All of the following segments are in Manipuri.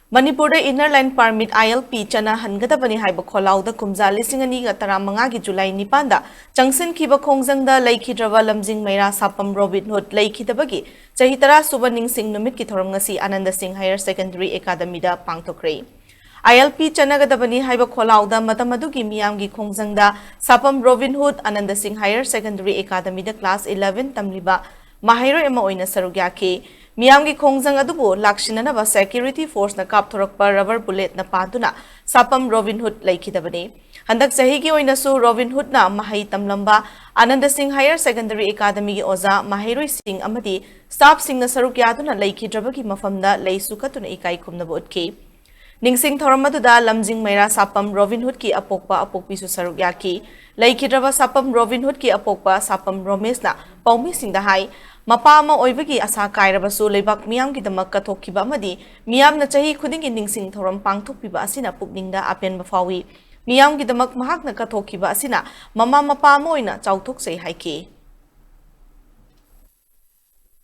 Manipur inner line permit ILP chana hangadabani haiba kholauda kumja lisingani ga taramanga gi July nipanda changsin kiba khongjangda Leikhidaba lamjing meira sapam Robinhood Leikhidabagi Chahi tara Shuba Ningshing Numit ki thoram ngasi Ananda Singh Higher Secondary Academy da Pangthokhre ILP chanagadabani haiba kholauda matamadu gi miyam gi khongjangda sapam Robinhood Ananda Singh Higher Secondary Academy da class 11 tamliba Mahiro ema oina sarugya ke Miyamgi khongjang adubu lakshinanaba security force na kapthorokpa rubber bullet na paduna sapam Robinhood Leikhidabani. Handak chahi gi oina su Robinhood na mahai tamlamba Ananda Singh Higher Secondary Academy gi oza Mahiroi Singh amadi staff sing na saruk yaduna Leikhidabagi mafamda leisu katuna ikai khumnaba utke. Ningshing thoramatuda lamjing meira sapam Robinhood ki apokpa apokpi su saruk yaki. Leikhidaba sapam Robinhood ki apokpa sapam Romesh na paumi sing da hai. Mapa ama oibagi asa kairabasu leibak miyam ki damak kathokkiba amadi miyam na chahi khudingi Ningshing thoram pangthokpiba asina pukningda apenba fawi miyam ki damak mahak na kathokkiba asina mama mapa ama oina chauthokse haike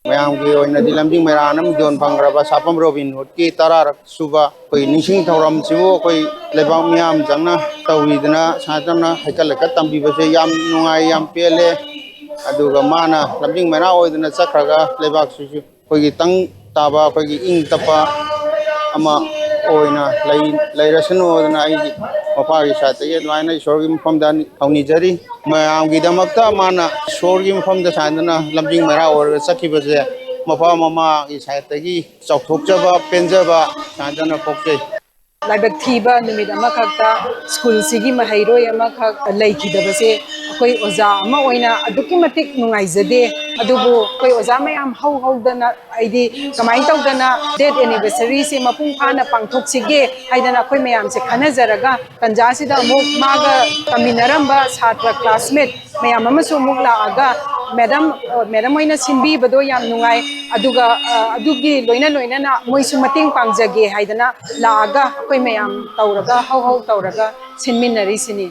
Mayam ki oina dilamjing meranam don pangraba sapam Robinhood ki tararak Shuba koi Ningshing thoram sibu koi leibak miyam jangna tawidna sajamna haikalaka tambibase yam nungai yam pele aduga mana lamjing mera oidna chakraga lebak susu koigi tang taba koigi ing tapa ama oina lairasanu odna ai mapa gi sate ye laina sorgi mfamdan hauni jari mayam gi damakta mana sorgi mfamda sandana lamjing mera or sakibase mapa mama gi sate gi chauthokjaba penjaba sandana pokje Laibak thiba numit amakakta school sigi mahairoi amakak Leikhidabase akoi oza ama oina aduki matik nungaizade adubu koi oza mayam haudana aidi kamai tawdana date anniversary se mapung phana pangthoksige haidana akoi mayam se khanajaraga tanja sida amuk maga taminaramba chhatra classmate mayam amasu amuk laaga madam oina simbi bado yam nungai aduga adugi loina na moisu mating pangjage haidana laaga koi mayam tauraga hau tawraga sinminari sini